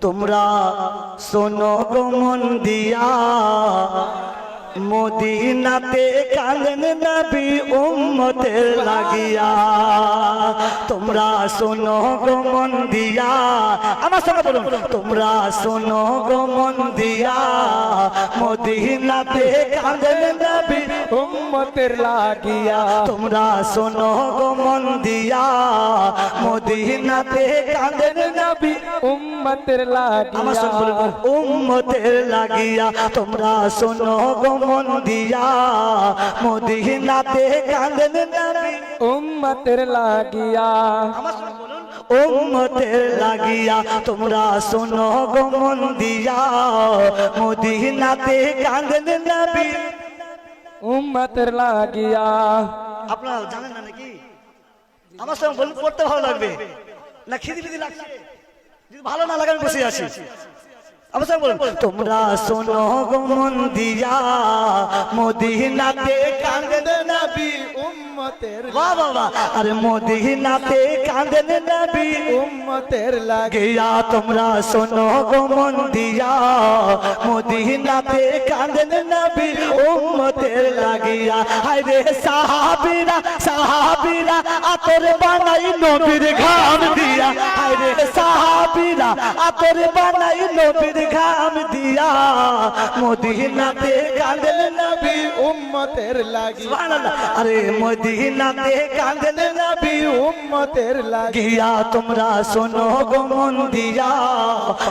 তোমরা শোনো গো মন দিয়া মদিনাতে কাঁদেন নবী উম্মতের লাগিয়া। তোমরা শোনো গো মন দিয়া, আমার সঙ্গে বলুন, তোমরা শোনো গো মন দিয়া মদিনাতে কাঁদেন নবী উম্মতের লাগিয়া। তোমরা শোনো গো মন দিয়া মদিনাতে কাঁদেন নবী উম্মতের লাগিয়া। আমার সঙ্গে বলুন, উম্মতের লাগিয়া। তোমরা শোনো গো মন দিয়া মদিনাতে কাঁদেন নবী উম্মতের লাগিয়া। আমার সঙ্গে বলুন, উম্মতের লাগিয়া। তোমরা শোনো গো মন দিয়া মদিনাতে কাঁদেন নবী উম্মতের লাগিয়া। আপনারা জানেন না নাকি? আমার সঙ্গে বলুন, পড়তে ভালো লাগবে না খিদি বিদি লাগছে? যদি ভালো না লাগে আমি বসে আছি। আমার সঙ্গে বলুন, তোমরা শোনো গো মন দিয়া মদিনাতে কাঁদেন নবী উম্মতের বাহ বাহ বাহ। আরে মদিনাতে কাঁদেন নবী উম্মতের লাগিয়া। গিয়া। তোমরা শোনো গো মন দিয়া মদিনাতে কাঁদেন নবী উম্মতের লাগিয়া। হায় রে সাহাবীরা সাহাবীরা আতর বানাই নবীর ঘাম দিয়া। হায় রে সাহাবীরা আতর বানাই নবীর ঘাম দিয়া মদিনাতে কাঁদেন নবী উম্মতের লাগিয়া। সুবহানাল্লাহ। আরে মদিনাতে কাঁদেন নবী উম্মতের লাগিয়া। গিয়া। তোমরা শোনো গো মন দিয়া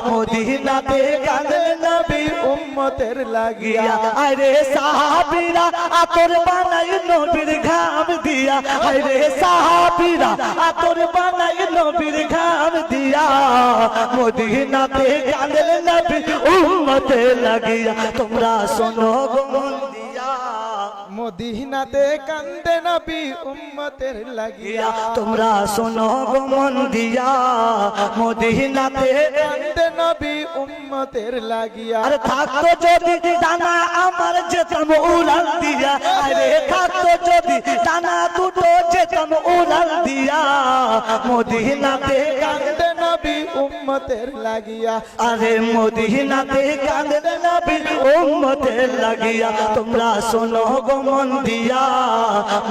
মদিনাতে কাঁদেন নবী উম্মতের লাগিয়া। গিয়া। আরে সাহাবীরা আতর বানাই নবীর ঘাম দিয়া। আরে সাহাবীরা আতর বানাই নবীর ঘাম দিয়া মদিনাতে কাঁদেন নবী উম্মতে লাগিয়া। তোমরা শোনো গো মন দিয়া মদিনাতে কান্দে নবী উম্মতের লাগিয়া। তোমরা শোনো গো মন দিয়া মদিনাতে কান্দে নবী উম্মতের লাগিয়া। আরে থাকতো যদি দানা আমার যেতাম উড়াল দিয়া। আরে থাকতো যদি দানা দুটো যেতাম উড়াল দিয়া মদিনাতে কান্দে নবী উম্মতের লাগিয়া। আরে মদিনাতে কাঁদেন নবী উম্মতের লাগিয়া। তোমরা শোনো গো মন দিয়া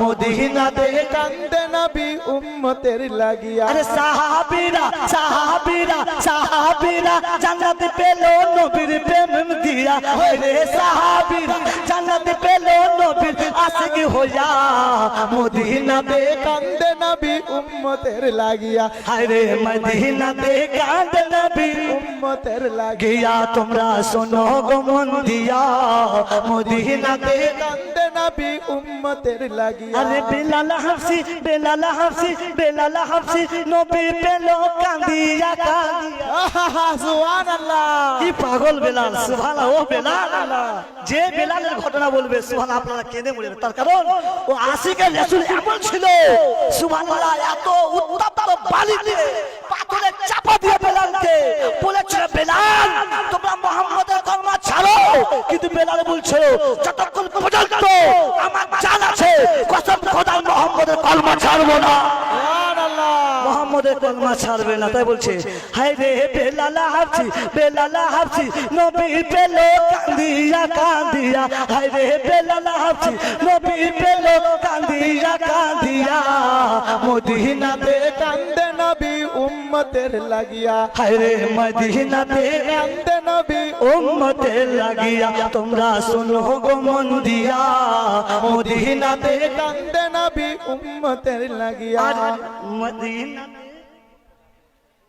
মদিনাতে কান্দে নবী উম্মতের লাগিয়া। আরে সাহাবীরা সাহাবীরা সাহাবীরা জান্নাত পেল নবীর প্রেম দিয়া। আরে সাহাবীরা জান্নাত পেল নবীর আশিক হইয়া মদিনাতে কান্দে নবী উম্মতের লাগিয়া। আরে মদিনাতে কাঁদেন নবী উম্মতের লাগিয়া। গিয়া। তোমরা শোনো গো মন দিয়া মদিনাতে কান্দে নবী উম্মতের লাগিয়া। আরে বেলাল হাফসি বেলাল হাফসি বেলাল হাফসি নবী পেল কান্দিয়া কান্দিয়া। সুবহানাল্লাহ। কি পাগল বেলাল, সুবহানাল্লাহ। ও বেলাল, যে বেলালের ঘটনা বলবে সুবহানাল্লাহ আপনারা কেঁদে মরে যাবেন। তার কারণ ও আশিকের রাসূল এমন ছিল সুবহানাল্লাহ, এত উত্তপ্ত বালিতে পাথরে চাপা দিয়ে বেলালকে বলেছিল, বেলাল তোমরা মুহাম্মদের কলমা ছাড়ো। কিন্তু বেলাল বলছিল, যতক্ষণ পর্যন্ত আমার জান আছে কসম খোদার মুহাম্মদের কলমা ছাড়বো না। সুবহানাল্লাহ। মুহাম্মদের কলমা ছাড়বে না। তাই বলছে, হায় রে বেলাল হাফসি বেলাল হাফসি নবী পেল কান্দিয়া কান্দিয়া। হায় রে বেলাল হাফসি নবী পেল কান্দিয়া কান্দিয়া মদিনাতে কান্দে নবী উম্মতের লাগিয়া। হায় রে মদিনাতে কান্দে নবী উম্মতের লাগিয়া। তোমরা শোনো গো মন দিয়া মদিনাতে কান্দে নবী উম্মতের লাগিয়া। মদিনাতে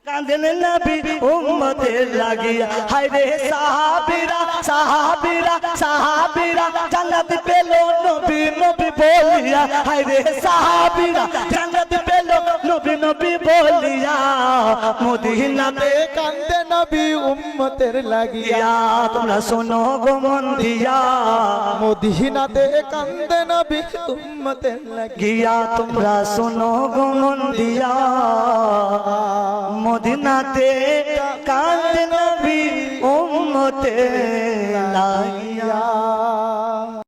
কাঁদেন নবী উম্মতের লাগিয়া। হায় রে সাহাবীরা সাহাবীরা সাহাবীরা জান্নাত পেল নবী নবী বলিয়া। হায় রে সাহাবীরা জান্নাত পেল নবী নবী বলিয়া মদিনাতে কান্দে নবী উম্মতের লাগিয়া। গিয়া। তোমরা শোনো গো মন দিয়া মদিনাতে কান্দে নবী উম্মতের লাগিয়া। গিয়া। তোমরা শোনো গো মন দিয়া মদিনাতে কাঁদেন নবী উম্মতে লাগিয়া।